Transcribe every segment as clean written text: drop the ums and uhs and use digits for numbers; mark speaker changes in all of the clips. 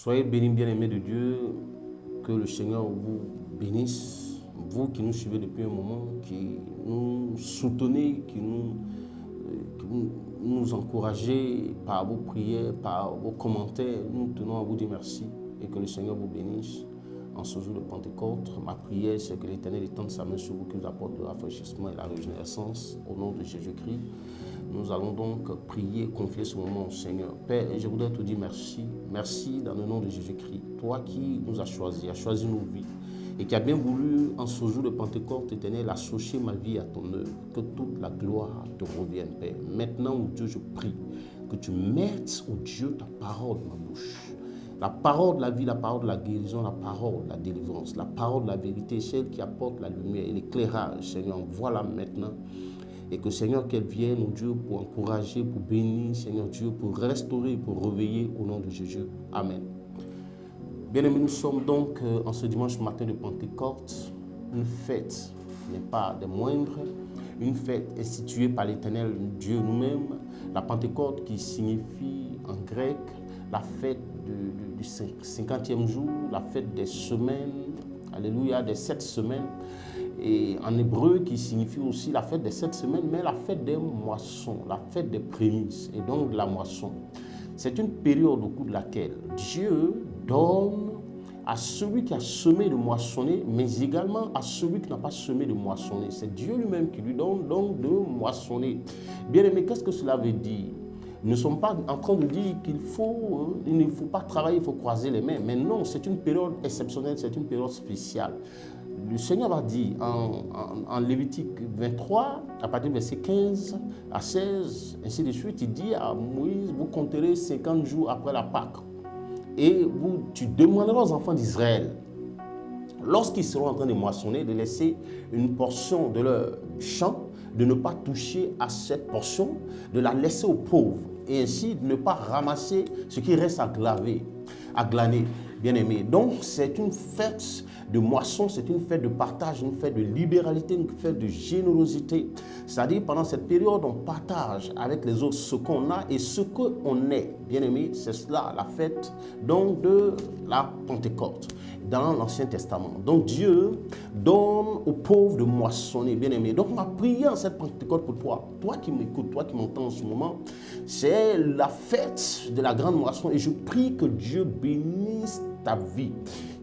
Speaker 1: Soyez bénis, bien-aimés de Dieu, que le Seigneur vous bénisse, vous qui nous suivez depuis un moment, qui nous soutenez, qui nous encouragez par vos prières, par vos commentaires. Nous tenons à vous dire merci et que le Seigneur vous bénisse en ce jour de Pentecôte. Ma prière, c'est que l'Éternel étende sa main sur vous, qui vous apporte le rafraîchissement et la régénérescence au nom de Jésus-Christ. Nous allons donc prier, confier ce moment au Seigneur. Père, je voudrais te dire merci. Merci dans le nom de Jésus-Christ. Toi qui nous as choisi nos vies et qui a bien voulu, en ce jour de Pentecôte, Éternel, associer ma vie à ton œuvre. Que toute la gloire te revienne, Père. Maintenant, oh Dieu, je prie que tu mettes, oh Dieu, ta parole dans ma bouche. La parole de la vie, la parole de la guérison, la parole de la délivrance, la parole de la vérité, celle qui apporte la lumière et l'éclairage, Seigneur. Voilà maintenant. Et que, Seigneur, qu'elle vienne, oh Dieu, pour encourager, pour bénir, Seigneur Dieu, pour restaurer, pour réveiller au nom de Jésus. Amen. Bien-aimés, nous sommes donc en ce dimanche matin de Pentecôte, une fête qui n'est pas des moindres, une fête instituée par l'Éternel Dieu nous-mêmes, la Pentecôte qui signifie en grec la fête du 50e jour, la fête des semaines, alléluia, des 7 semaines, et en hébreu qui signifie aussi la fête des 7 semaines, mais la fête des moissons, la fête des prémices, et donc de la moisson. C'est une période au cours de laquelle Dieu donne à celui qui a semé de moissonner, mais également à celui qui n'a pas semé de moissonner. C'est Dieu lui-même qui lui donne donc de moissonner. Bien aimé, qu'est-ce que cela veut dire? Nous ne sommes pas en train de dire qu'il ne faut pas travailler, il faut croiser les mains. Mais non, c'est une période exceptionnelle, c'est une période spéciale. Le Seigneur va dire en Lévitique 23, à partir du verset 15 à 16, ainsi de suite, il dit à Moïse, vous compterez 50 jours après la Pâque. Et tu demanderas aux enfants d'Israël, lorsqu'ils seront en train de moissonner, de laisser une portion de leur champ, de ne pas toucher à cette portion, de la laisser aux pauvres, et ainsi de ne pas ramasser ce qui reste à glaner, bien aimé. Donc c'est une fête de moisson, c'est une fête de partage, une fête de libéralité, une fête de générosité. C'est-à-dire pendant cette période, on partage avec les autres ce qu'on a et ce qu'on est. Bien aimé, c'est cela la fête donc de la Pentecôte dans l'Ancien Testament. Donc Dieu donne aux pauvres de moissonner, bien aimé. Donc ma prière en cette Pentecôte pour toi qui m'écoutes, toi qui m'entends en ce moment, c'est la fête de la grande moisson et je prie que Dieu bénisse ta vie,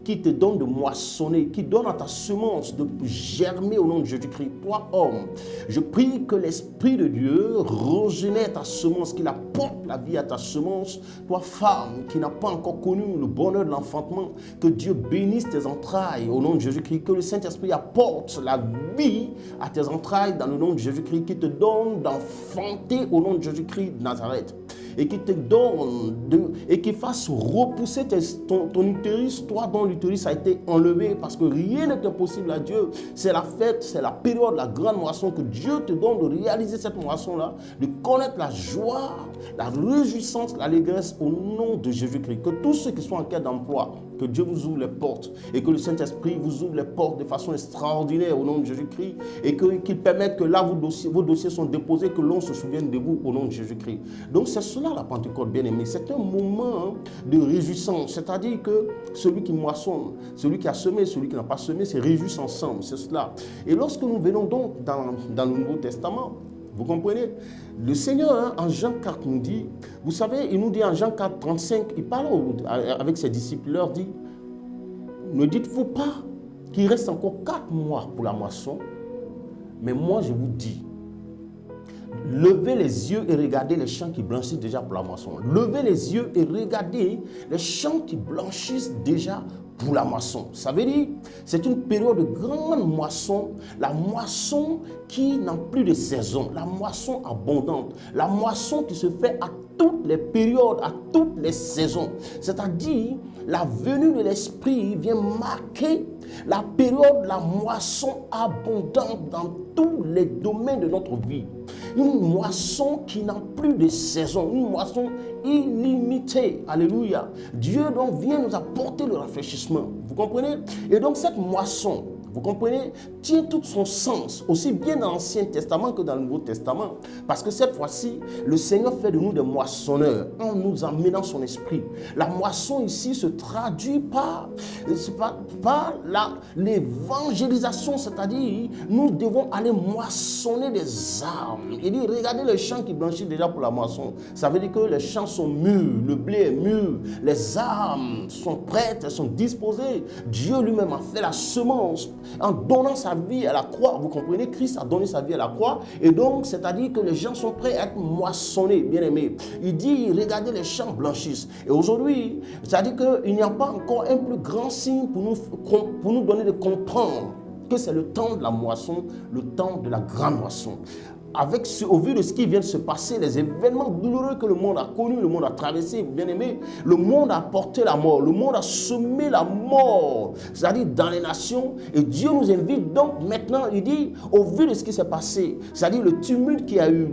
Speaker 1: qui te donne de moissonner, qui donne à ta semence de germer au nom de Jésus-Christ. Toi, homme, je prie que l'Esprit de Dieu régénère ta semence, qu'il apporte la vie à ta semence. Toi, femme, qui n'a pas encore connu le bonheur de l'enfantement, que Dieu bénisse tes entrailles au nom de Jésus-Christ, que le Saint-Esprit apporte la vie à tes entrailles dans le nom de Jésus-Christ, qui te donne d'enfanter au nom de Jésus-Christ de Nazareth. Et qui te donne et qui fasse repousser ton utérus, toi dont l'utérus a été enlevé, parce que rien n'est impossible à Dieu. C'est la fête, c'est la période, la grande moisson, que Dieu te donne de réaliser cette moisson-là, de connaître la joie, la réjouissance, l'allégresse au nom de Jésus-Christ. Que tous ceux qui sont en quête d'emploi, que Dieu vous ouvre les portes et que le Saint-Esprit vous ouvre les portes de façon extraordinaire au nom de Jésus-Christ et qu'il permette que là vos dossiers sont déposés, que l'on se souvienne de vous au nom de Jésus-Christ. Donc c'est cela la Pentecôte, bien aimé. C'est un moment de réjouissance, c'est-à-dire que celui qui moissonne, celui qui a semé, celui qui n'a pas semé, se réjouissent ensemble, c'est cela. Et lorsque nous venons donc dans le Nouveau Testament, vous comprenez? Le Seigneur, en Jean 4, nous dit, vous savez, il nous dit en Jean 4, 35, il parle avec ses disciples, il leur dit, ne dites-vous pas qu'il reste encore 4 mois pour la moisson, mais moi je vous dis, levez les yeux et regardez les champs qui blanchissent déjà pour la moisson. Levez les yeux et regardez les champs qui blanchissent déjà pour la moisson. Ça veut dire, c'est une période de grande moisson, la moisson qui n'a plus de saison, la moisson abondante, la moisson qui se fait à toutes les périodes, à toutes les saisons. C'est-à-dire, la venue de l'Esprit vient marquer la période, la moisson abondante dans tous les domaines de notre vie. Une moisson qui n'a plus de saison, une moisson illimitée. Alléluia. Dieu donc vient nous apporter le rafraîchissement. Vous comprenez? Et donc cette moisson vous comprenez, tient tout son sens, aussi bien dans l'Ancien Testament que dans le Nouveau Testament. Parce que cette fois-ci, le Seigneur fait de nous des moissonneurs en nous emmenant son esprit. La moisson ici se traduit par l'évangélisation, c'est-à-dire nous devons aller moissonner des âmes. Il dit, regardez les champs qui blanchissent déjà pour la moisson. Ça veut dire que les champs sont mûrs, le blé est mûr, les âmes sont prêtes, elles sont disposées. Dieu lui-même a fait la semence en donnant sa vie à la croix. Vous comprenez, Christ a donné sa vie à la croix. Et donc, c'est-à-dire que les gens sont prêts à être moissonnés, bien-aimés. Il dit, regardez les champs blanchissent. Et aujourd'hui, c'est-à-dire qu'il n'y a pas encore un plus grand signe pour nous donner de comprendre que c'est le temps de la moisson, le temps de la grande moisson. Au vu de ce qui vient de se passer, les événements douloureux que le monde a connus, le monde a traversé, bien aimé, le monde a porté la mort, le monde a semé la mort, c'est-à-dire dans les nations, et Dieu nous invite donc maintenant, il dit, au vu de ce qui s'est passé, c'est-à-dire le tumulte qu'il y a eu,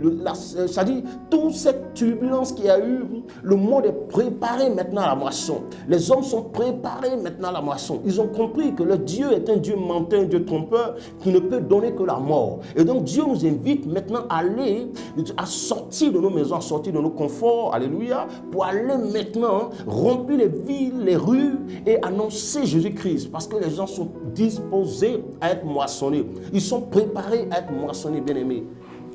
Speaker 1: c'est-à-dire toute cette turbulence qu'il y a eu, le monde est préparé maintenant à la moisson, les hommes sont préparés maintenant à la moisson, ils ont compris que le Dieu est un Dieu menteur, un Dieu trompeur, qui ne peut donner que la mort, et donc Dieu nous invite maintenant à sortir de nos maisons, à sortir de nos conforts, alléluia, pour aller maintenant remplir les villes, les rues et annoncer Jésus-Christ, parce que les gens sont disposés à être moissonnés, ils sont préparés à être moissonnés, bien-aimés.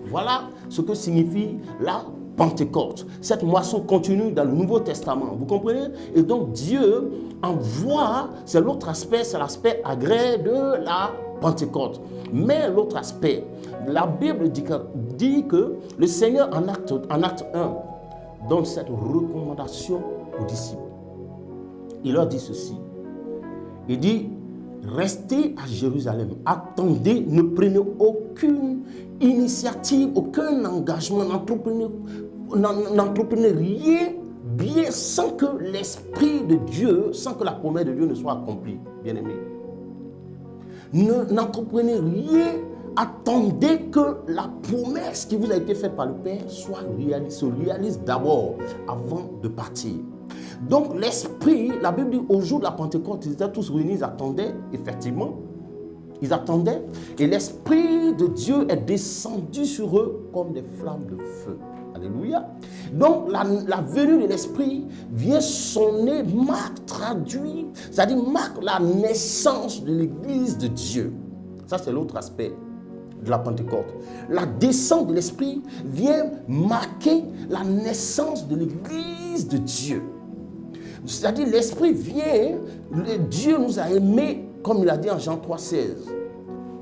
Speaker 1: Voilà ce que signifie la Pentecôte. Cette moisson continue dans le Nouveau Testament, vous comprenez? Et donc Dieu envoie, c'est l'autre aspect, c'est l'aspect agréé de la Pentecôte. Mais l'autre aspect, la Bible dit que le Seigneur en acte 1 donne cette recommandation aux disciples. Il leur dit ceci. Il dit, restez à Jérusalem, attendez, ne prenez aucune initiative, aucun engagement, n'entreprenez rien bien sans que l'Esprit de Dieu, sans que la promesse de Dieu ne soit accomplie, bien-aimés. N'entreprenez rien, attendez que la promesse qui vous a été faite par le Père se réalise d'abord avant de partir. Donc l'Esprit, la Bible dit au jour de la Pentecôte, ils étaient tous réunis, ils attendaient, effectivement. Ils attendaient et l'Esprit de Dieu est descendu sur eux comme des flammes de feu. Alléluia. Donc la venue de l'Esprit vient sonner, traduit, c'est-à-dire marque la naissance de l'Église de Dieu. Ça c'est l'autre aspect de la Pentecôte. La descente de l'Esprit vient marquer la naissance de l'Église de Dieu. C'est-à-dire l'Esprit vient, Dieu nous a aimés, comme il a dit en Jean 3,16.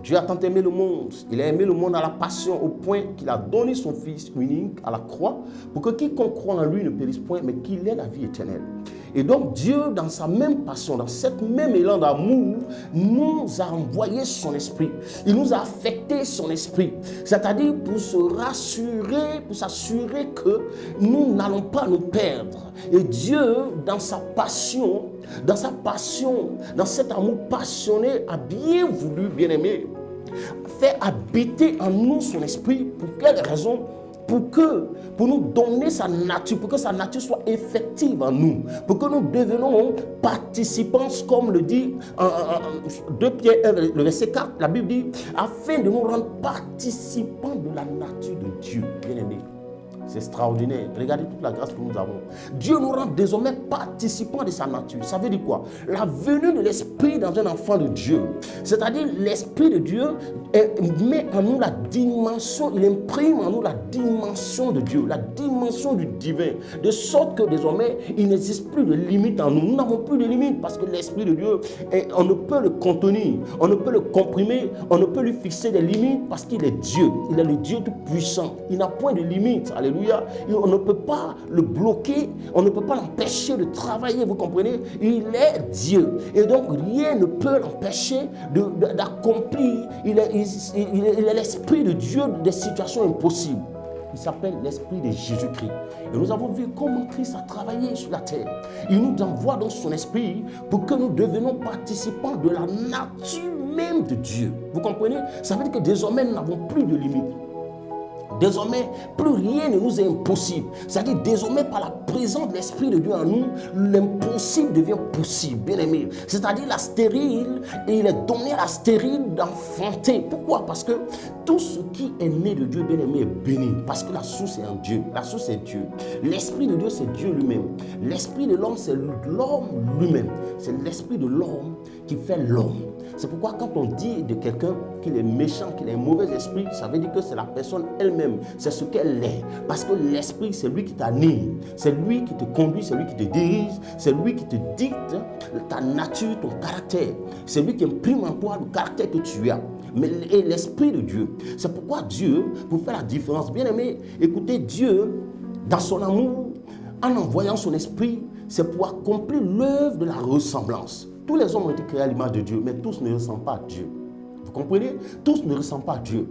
Speaker 1: Dieu a tant aimé le monde, il a aimé le monde à la passion au point qu'il a donné son Fils unique à la croix pour que quiconque croit en lui ne périsse point mais qu'il ait la vie éternelle. Et donc Dieu, dans sa même passion, dans cette même élan d'amour, nous a envoyé son esprit. Il nous a affecté son esprit. C'est-à-dire pour se rassurer, pour s'assurer que nous n'allons pas nous perdre. Et Dieu, dans sa passion, dans cet amour passionné, a bien voulu, bien-aimé, faire habiter en nous son esprit. Pour quelle raison? Pour nous donner sa nature, pour que sa nature soit effective en nous, pour que nous devenions participants, comme le dit 2 Pierre 1, le verset 4, la Bible dit, afin de nous rendre participants de la nature de Dieu, bien-aimés. C'est extraordinaire. Regardez toute la grâce que nous avons. Dieu nous rend désormais participants de sa nature. Ça veut dire quoi? La venue de l'Esprit dans un enfant de Dieu. C'est-à-dire l'Esprit de Dieu met en nous la dimension, il imprime en nous la dimension de Dieu, la dimension du divin. De sorte que désormais, il n'existe plus de limite en nous. Nous n'avons plus de limite parce que l'Esprit de Dieu, on ne peut le contenir, on ne peut le comprimer, on ne peut lui fixer des limites parce qu'il est Dieu. Il est le Dieu tout-puissant. Il n'a point de limite. Alléluia. On ne peut pas le bloquer, on ne peut pas l'empêcher de travailler, vous comprenez? Il est Dieu. Et donc rien ne peut l'empêcher d'accomplir. Il est l'Esprit de Dieu des situations impossibles. Il s'appelle l'Esprit de Jésus-Christ. Et nous avons vu comment Christ a travaillé sur la terre. Il nous envoie dans son esprit pour que nous devenions participants de la nature même de Dieu. Vous comprenez? Ça veut dire que désormais nous n'avons plus de limites. Désormais, plus rien ne nous est impossible. C'est-à-dire, désormais, par la présence de l'Esprit de Dieu en nous, l'impossible devient possible, bien aimé. C'est-à-dire, la stérile, et il est donné à la stérile d'enfanter. Pourquoi? Parce que tout ce qui est né de Dieu, bien aimé, est béni. Parce que la source est en Dieu. La source est Dieu. L'Esprit de Dieu, c'est Dieu lui-même. L'Esprit de l'homme, c'est l'homme lui-même. C'est l'Esprit de l'homme qui fait l'homme. C'est pourquoi quand on dit de quelqu'un qu'il est méchant, qu'il a un mauvais esprit, ça veut dire que c'est la personne elle-même, c'est ce qu'elle est. Parce que l'esprit, c'est lui qui t'anime, c'est lui qui te conduit, c'est lui qui te dirige, c'est lui qui te dicte ta nature, ton caractère. C'est lui qui imprime en toi le caractère que tu as. Mais et l'esprit de Dieu, c'est pourquoi Dieu, pour faire la différence, bien aimé, écoutez, Dieu, dans son amour, en envoyant son esprit, c'est pour accomplir l'œuvre de la ressemblance. Tous les hommes ont été créés à l'image de Dieu, mais tous ne ressemblent pas à Dieu. Vous comprenez? Tous ne ressemblent pas à Dieu.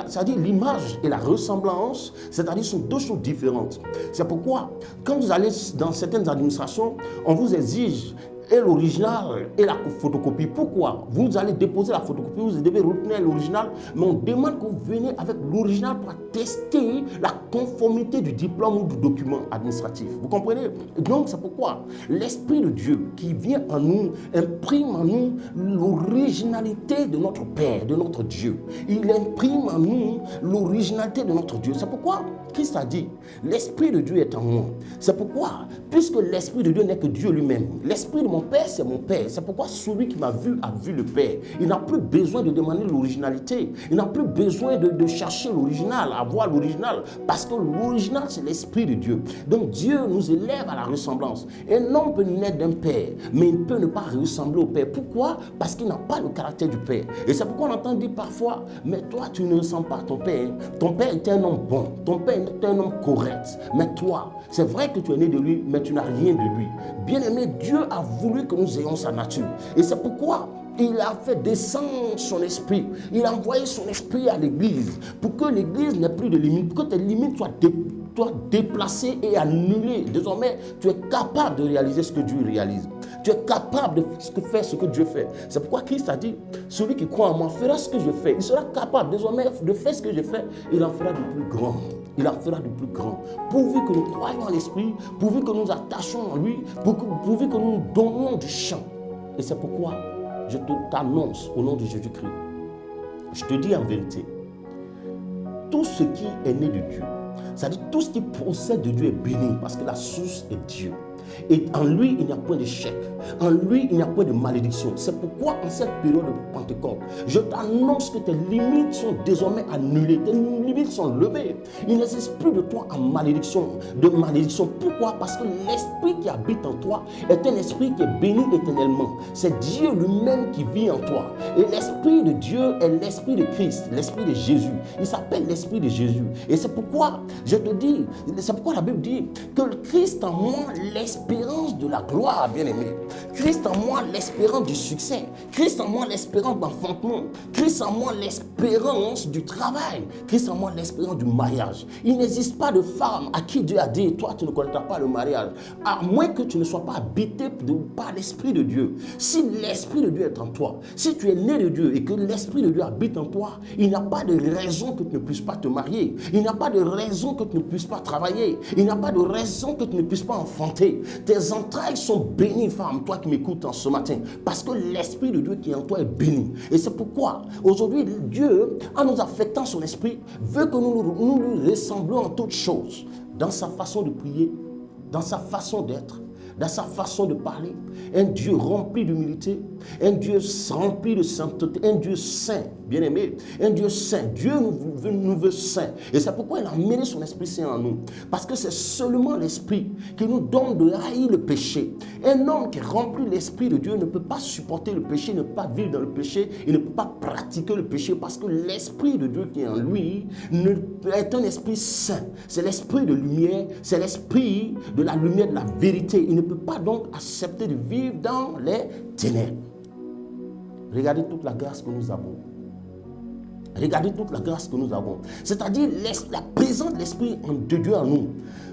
Speaker 1: C'est-à-dire l'image et la ressemblance, c'est-à-dire sont deux choses différentes. C'est pourquoi, quand vous allez dans certaines administrations, on vous exige et l'original et la photocopie. Pourquoi? Vous allez déposer la photocopie, vous devez retenir l'original, mais on demande que vous veniez avec l'original pour tester la conformité du diplôme ou du document administratif. Vous comprenez? Donc c'est pourquoi l'Esprit de Dieu qui vient en nous imprime en nous l'originalité de notre Père, de notre Dieu. Il imprime en nous l'originalité de notre Dieu. C'est pourquoi Christ a dit, l'Esprit de Dieu est en moi. C'est pourquoi, puisque l'Esprit de Dieu n'est que Dieu lui-même, l'Esprit de mon Père, c'est mon Père. C'est pourquoi celui qui m'a vu a vu le Père. Il n'a plus besoin de demander l'originalité. Il n'a plus besoin de chercher l'original, avoir l'original. Parce que l'original, c'est l'Esprit de Dieu. Donc Dieu nous élève à la ressemblance. Un homme peut naître d'un Père, mais il ne peut ne pas ressembler au Père. Pourquoi? Parce qu'il n'a pas le caractère du Père. Et c'est pourquoi on entend dire parfois, mais toi, tu ne ressembles pas à ton Père. Ton Père était un homme bon. Ton Père était un homme correct. Mais toi, c'est vrai que tu es né de lui, mais tu n'as rien de lui. Bien-aimé, Dieu a voulu que nous ayons sa nature. Et c'est pourquoi il a fait descendre son esprit. Il a envoyé son esprit à l'église pour que l'église n'ait plus de limites, pour que tes limites soient déplacées et annulées. Désormais, tu es capable de réaliser ce que Dieu réalise. Tu es capable de faire ce que Dieu fait. C'est pourquoi Christ a dit, celui qui croit en moi fera ce que je fais. Il sera capable désormais de faire ce que je fais. Il en fera du plus grand. Il en fera du plus grand. Pourvu que nous croyions en l'esprit, pourvu que nous attachions en lui, pourvu que nous donnions du champ. Et c'est pourquoi je t'annonce au nom de Jésus-Christ. Je te dis en vérité, tout ce qui est né de Dieu, c'est-à-dire tout ce qui procède de Dieu est béni parce que la source est Dieu. Et en lui, il n'y a point d'échec. En lui, il n'y a point de malédiction. C'est pourquoi en cette période de Pentecôte, je t'annonce que tes limites sont désormais annulées. Tes limites sont levées. Il n'existe plus de toi en malédiction, de malédiction. Pourquoi? Parce que l'esprit qui habite en toi est un esprit qui est béni éternellement. C'est Dieu lui-même qui vit en toi. Et l'esprit de Dieu est l'esprit de Christ, l'esprit de Jésus. Il s'appelle l'esprit de Jésus. Et c'est pourquoi je te dis, c'est pourquoi la Bible dit que le Christ en moi, l'espérance de la gloire, bien-aimé. Christ en moi, l'espérance du succès. Christ en moi, l'espérance d'enfantement. Christ en moi, l'espérance du travail. Christ en moi, l'espérance du mariage. Il n'existe pas de femme à qui Dieu a dit, toi, tu ne connaîtras pas le mariage. À moins que tu ne sois pas habité par l'Esprit de Dieu. Si l'Esprit de Dieu est en toi, si tu es né de Dieu et que l'Esprit de Dieu habite en toi, il n'y a pas de raison que tu ne puisses pas te marier. Il n'y a pas de raison que tu ne puisses pas travailler. Il n'y a pas de raison que tu ne puisses pas enfanter. Tes entrailles sont bénies, femme, toi qui m'écoutes en ce matin, parce que l'Esprit de Dieu qui est en toi est béni. Et c'est pourquoi aujourd'hui Dieu, en nous affectant son esprit, veut que nous lui ressemblons en toutes choses, dans sa façon de prier, dans sa façon d'être, dans sa façon de parler. Un Dieu rempli d'humilité, un Dieu rempli de sainteté, un Dieu saint, bien-aimé, un Dieu saint. Dieu nous veut saints. Et c'est pourquoi il a amené son Esprit Saint en nous. Parce que c'est seulement l'Esprit qui nous donne de haïr le péché. Un homme qui est rempli de l'Esprit de Dieu ne peut pas supporter le péché, ne peut pas vivre dans le péché, il ne peut pas pratiquer le péché parce que l'Esprit de Dieu qui est en lui est un Esprit saint. C'est l'Esprit de lumière, c'est l'Esprit de la lumière, de la vérité. Il ne peut pas donc accepter de vivre dans les ténèbres. Regardez toute la grâce que nous avons. Regardez toute la grâce que nous avons. C'est-à-dire la présence de l'Esprit de Dieu en nous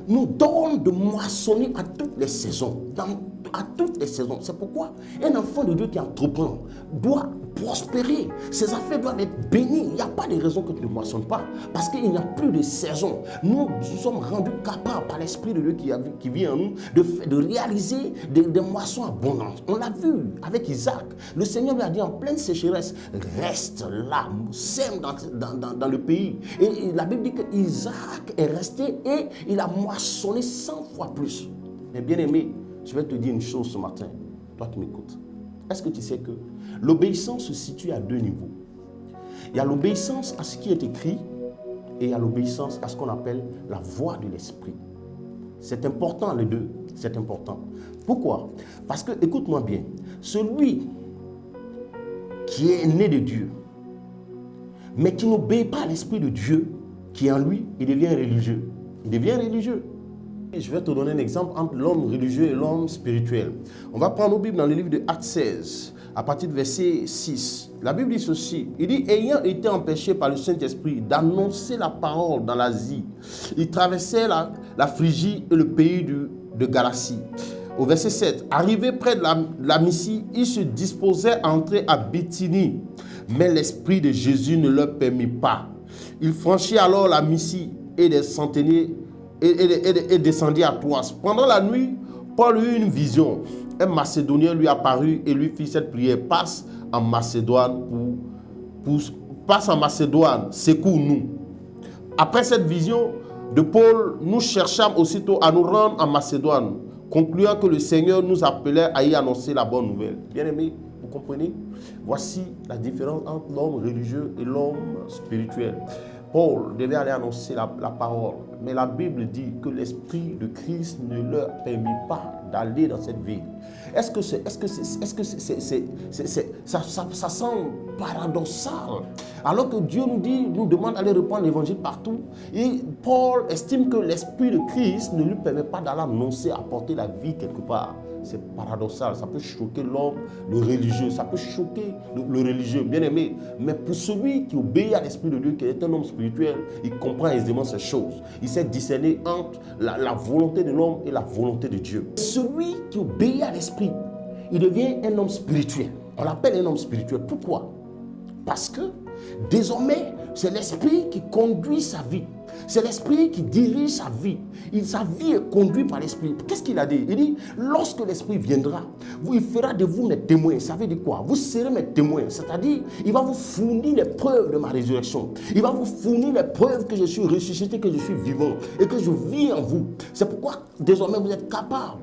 Speaker 1: nous donne de moissonner à toutes les saisons, dans à toutes les saisons. C'est pourquoi un enfant de Dieu qui entreprend doit prospérer. Ses affaires doivent être bénies. Il n'y a pas de raison que tu ne moissonnes pas. Parce qu'il n'y a plus de saison. Nous sommes rendus capables par l'Esprit de Dieu qui vit en nous de réaliser des moissons abondantes. On l'a vu avec Isaac. Le Seigneur lui a dit en pleine sécheresse, reste là, sème dans le pays. Et la Bible dit qu'Isaac est resté et il a moissonné 100 fois plus. Mais bien aimé, je vais te dire une chose ce matin, toi qui m'écoutes. Est-ce que tu sais que l'obéissance se situe à deux niveaux? Il y a l'obéissance à ce qui est écrit et il y a l'obéissance à ce qu'on appelle la voix de l'esprit. C'est important les deux, c'est important. Pourquoi? Parce que, écoute-moi bien, celui qui est né de Dieu, mais qui n'obéit pas à l'esprit de Dieu qui est en lui, il devient religieux. Il devient religieux. Je vais te donner un exemple entre l'homme religieux et l'homme spirituel. On va prendre nos Bibles dans le livre de Actes 16, à partir du verset 6. La Bible dit ceci, il dit, ayant été empêché par le Saint-Esprit d'annoncer la parole dans l'Asie, il traversait la Phrygie et le pays de Galatie. Au verset 7, arrivé près de la Mysie, il se disposait à entrer à Bithynie, mais l'Esprit de Jésus ne leur permit pas. Il franchit alors la Mysie et des centeniers et descendit à Troas. Pendant la nuit, Paul eut une vision. Un Macédonien lui apparut et lui fit cette prière. Passe en Macédoine, secours-nous. Après cette vision de Paul, nous cherchâmes aussitôt à nous rendre en Macédoine, concluant que le Seigneur nous appelait à y annoncer la bonne nouvelle. Bien aimé, vous comprenez? Voici la différence entre l'homme religieux et l'homme spirituel. Paul devait aller annoncer la parole, mais la Bible dit que l'Esprit de Christ ne leur permit pas d'aller dans cette ville. Est-ce que ça semble paradoxal? Alors que Dieu nous demande d'aller répandre l'évangile partout, et Paul estime que l'Esprit de Christ ne lui permet pas d'aller annoncer, apporter la vie quelque part. C'est paradoxal, ça peut choquer l'homme, le religieux, ça peut choquer le religieux, bien aimé. Mais pour celui qui obéit à l'Esprit de Dieu, qui est un homme spirituel, il comprend aisément ces choses. Il sait discerner entre la volonté de l'homme et la volonté de Dieu. Celui qui obéit à l'Esprit, il devient un homme spirituel. On l'appelle un homme spirituel. Pourquoi? Parce que désormais, c'est l'Esprit qui conduit sa vie. C'est l'Esprit qui dirige sa vie. Sa vie est conduite par l'Esprit. Qu'est-ce qu'il a dit? Il dit, lorsque l'Esprit viendra, il fera de vous mes témoins. Ça veut dire quoi? Vous serez mes témoins. C'est-à-dire, il va vous fournir les preuves de ma résurrection. Il va vous fournir les preuves que je suis ressuscité, que je suis vivant et que je vis en vous. C'est pourquoi désormais vous êtes capables,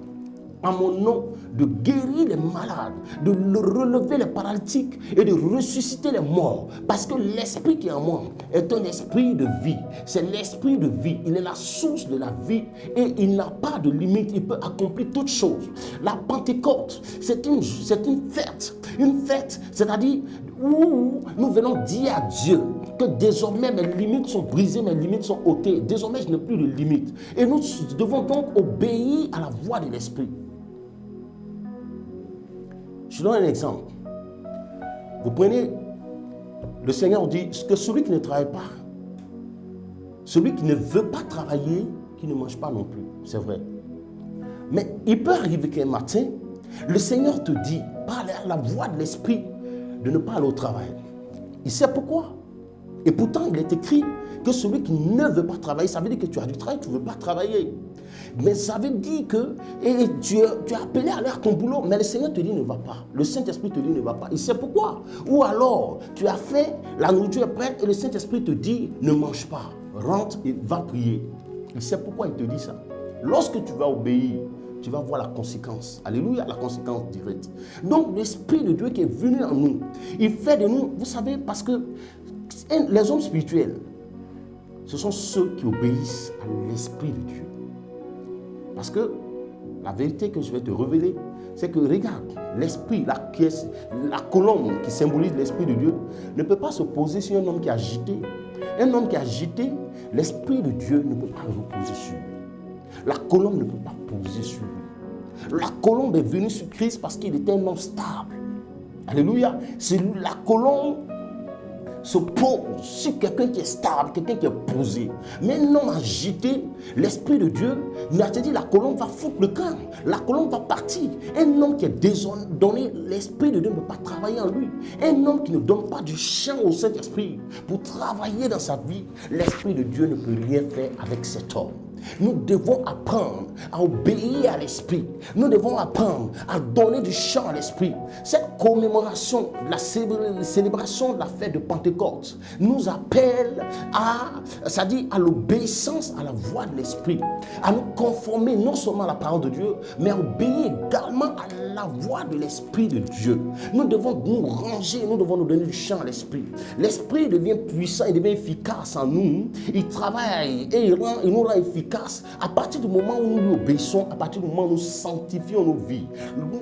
Speaker 1: en mon nom, de guérir les malades, de relever les paralytiques et de ressusciter les morts. Parce que l'esprit qui est en moi est un esprit de vie. C'est l'esprit de vie. Il est la source de la vie et il n'a pas de limite. Il peut accomplir toutes choses. La Pentecôte, c'est une fête. Une fête, c'est-à-dire où nous venons dire à Dieu que désormais mes limites sont brisées, mes limites sont ôtées. Désormais, je n'ai plus de limites. Et nous devons donc obéir à la voix de l'esprit. Je donne un exemple. Vous prenez, le Seigneur dit que celui qui ne travaille pas, celui qui ne veut pas travailler, qui ne mange pas non plus. C'est vrai. Mais il peut arriver qu'un matin, le Seigneur te dit, par la voix de l'esprit, de ne pas aller au travail. Il sait pourquoi. Et pourtant, il est écrit que celui qui ne veut pas travailler, ça veut dire que tu as du travail, tu ne veux pas travailler. Mais ça veut dire que tu es appelé à aller à ton boulot, mais le Seigneur te dit ne va pas. Le Saint-Esprit te dit ne va pas. Il sait pourquoi. Ou alors, tu as fait, la nourriture est prête et le Saint-Esprit te dit ne mange pas. Rentre et va prier. Il sait pourquoi il te dit ça. Lorsque tu vas obéir, tu vas voir la conséquence. Alléluia, la conséquence directe. Donc, l'Esprit de Dieu qui est venu en nous, il fait de nous, vous savez, parce que les hommes spirituels, ce sont ceux qui obéissent à l'Esprit de Dieu. Parce que la vérité que je vais te révéler, c'est que regarde, l'esprit, la colombe qui symbolise l'Esprit de Dieu, ne peut pas se poser sur un homme qui est agité. Un homme qui est agité, l'Esprit de Dieu ne peut pas reposer sur lui. La colombe ne peut pas poser sur lui. La colombe est venue sur Christ parce qu'il était un homme stable. Alléluia. C'est la colombe, se pose sur quelqu'un qui est stable, quelqu'un qui est posé. Mais un homme agité, l'Esprit de Dieu, il a dit la colombe va foutre le camp, la colombe va partir. Un homme qui est désordonné, l'Esprit de Dieu ne peut pas travailler en lui. Un homme qui ne donne pas du champ au Saint-Esprit pour travailler dans sa vie, l'Esprit de Dieu ne peut rien faire avec cet homme. Nous devons apprendre à obéir à l'Esprit. Nous devons apprendre à donner du chant à l'Esprit. Cette commémoration, la célébration de la fête de Pentecôte nous appelle à l'obéissance à la voix de l'Esprit, à nous conformer non seulement à la parole de Dieu, mais à obéir également à la voix de l'Esprit de Dieu. Nous devons nous ranger, nous devons nous donner du chant à l'Esprit. L'Esprit devient puissant, il devient efficace en nous. Il travaille et il nous rend efficace à partir du moment où nous lui obéissons, à partir du moment où nous sanctifions nos vies.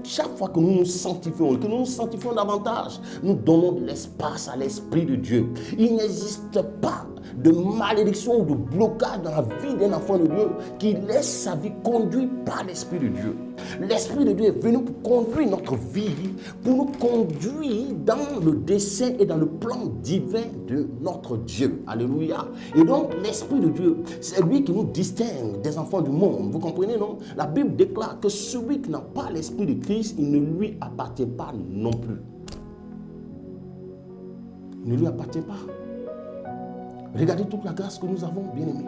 Speaker 1: Chaque fois que nous nous sanctifions, que nous nous sanctifions davantage, nous donnons de l'espace à l'Esprit de Dieu. Il n'existe pas de malédiction ou de blocage dans la vie d'un enfant de Dieu qui laisse sa vie conduite par l'Esprit de Dieu. L'Esprit de Dieu est venu pour conduire notre vie, pour nous conduire dans le dessein et dans le plan divin de notre Dieu. Alléluia. Et donc, l'Esprit de Dieu, c'est lui qui nous distingue des enfants du monde. Vous comprenez, non? La Bible déclare que celui qui n'a pas l'Esprit de Christ, il ne lui appartient pas non plus. Il ne lui appartient pas. Regardez toute la grâce que nous avons, bien-aimés.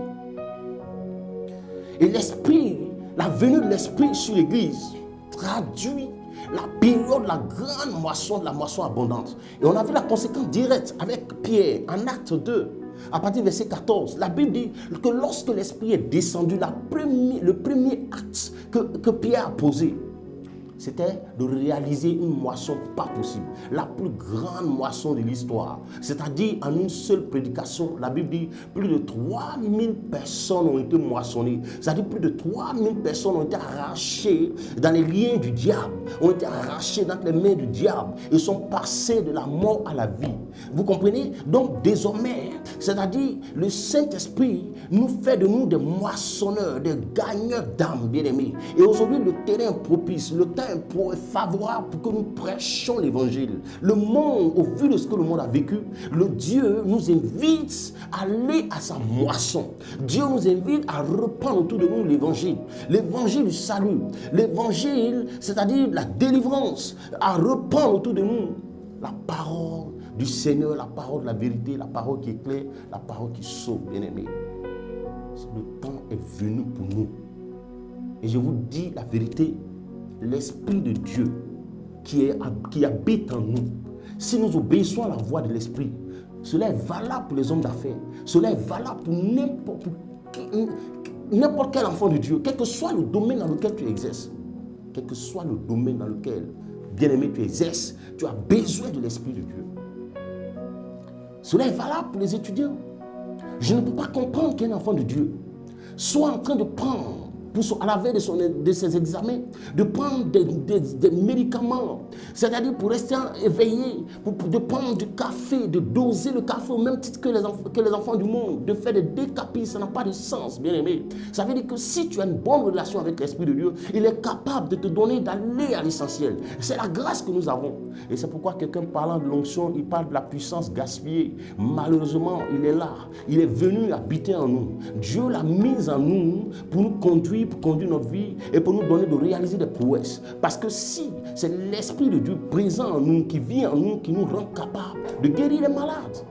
Speaker 1: Et l'Esprit, la venue de l'Esprit sur l'Église traduit la période de la grande moisson, de la moisson abondante. Et on a vu la conséquence directe avec Pierre en Acte 2, à partir du verset 14. La Bible dit que lorsque l'Esprit est descendu, le premier acte que Pierre a posé, c'était de réaliser une moisson pas possible, la plus grande moisson de l'histoire. C'est-à-dire, en une seule prédication, la Bible dit plus de 3000 personnes ont été moissonnées. C'est-à-dire, plus de 3000 personnes ont été arrachées dans les liens du diable, ont été arrachées dans les mains du diable et sont passées de la mort à la vie. Vous comprenez? Donc, désormais, c'est-à-dire, le Saint-Esprit nous fait de nous des moissonneurs, des gagneurs d'âmes, bien-aimés. Et aujourd'hui, le terrain propice, le temps est favorable pour que nous prêchions l'évangile. Le monde, au vu de ce que le monde a vécu, le Dieu nous invite à aller à sa moisson. Dieu nous invite à reprendre autour de nous l'évangile du salut, l'évangile, c'est-à-dire la délivrance, à reprendre autour de nous la parole du Seigneur, la parole de la vérité, la parole qui éclaire, la parole qui sauve, bien-aimés. Le temps est venu pour nous. Et je vous dis la vérité, l'Esprit de Dieu qui habite en nous, si nous obéissons à la voix de l'Esprit, cela est valable pour les hommes d'affaires, cela est valable pour n'importe quel enfant de Dieu, quel que soit le domaine dans lequel tu exerces, quel que soit le domaine dans lequel, bien-aimé, tu exerces, tu as besoin de l'Esprit de Dieu. Cela est valable pour les étudiants. Je ne peux pas comprendre qu'un enfant de Dieu soit en train de prendre, à la veille de ses examens, de prendre des médicaments, c'est-à-dire pour rester éveillé, de prendre du café, de doser le café au même titre que les enfants du monde, de faire des décapis, ça n'a pas de sens, bien aimé. Ça veut dire que si tu as une bonne relation avec l'Esprit de Dieu, il est capable de te donner d'aller à l'essentiel. C'est la grâce que nous avons. Et c'est pourquoi quelqu'un parlant de l'onction, il parle de la puissance gaspillée. Malheureusement, il est là. Il est venu habiter en nous. Dieu l'a mise en nous pour nous conduire, pour conduire notre vie et pour nous donner de réaliser des prouesses. Parce que si c'est l'Esprit de Dieu présent en nous, qui vit en nous, qui nous rend capables de guérir les malades,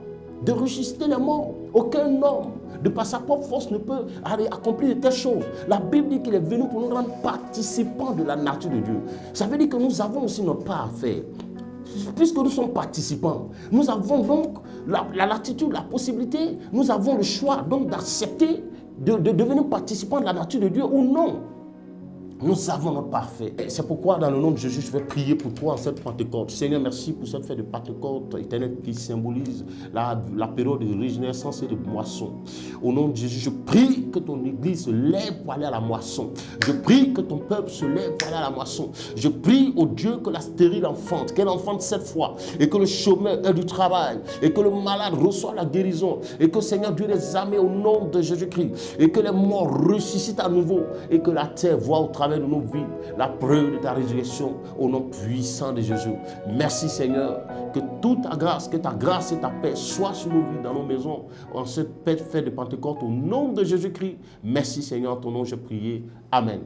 Speaker 1: de ressusciter les morts, aucun homme de par sa propre force ne peut accomplir de telles choses. La Bible dit qu'il est venu pour nous rendre participants de la nature de Dieu. Ça veut dire que nous avons aussi notre part à faire. Puisque nous sommes participants, nous avons donc la latitude, la possibilité, nous avons le choix donc d'accepter de devenir participants de la nature de Dieu ou non. Nous avons notre parfait. C'est pourquoi, dans le nom de Jésus, je vais prier pour toi en cette Pentecôte. Seigneur, merci pour cette fête de Pentecôte éternelle qui symbolise la période de régénérescence et de moisson. Au nom de Jésus, je prie que ton église se lève pour aller à la moisson. Je prie que ton peuple se lève pour aller à la moisson. Je prie au Dieu que la stérile enfante, qu'elle enfante 7 fois, et que le chômeur ait du travail, et que le malade reçoive la guérison, et que Seigneur Dieu les armées au nom de Jésus-Christ, et que les morts ressuscitent à nouveau, et que la terre voit au travers travers de nos vies la preuve de ta résurrection au nom puissant de Jésus. Merci Seigneur, que toute ta grâce, que ta grâce et ta paix soient sur nos vies, dans nos maisons, en cette fête de Pentecôte au nom de Jésus-Christ. Merci Seigneur, en ton nom j'ai prié. Amen.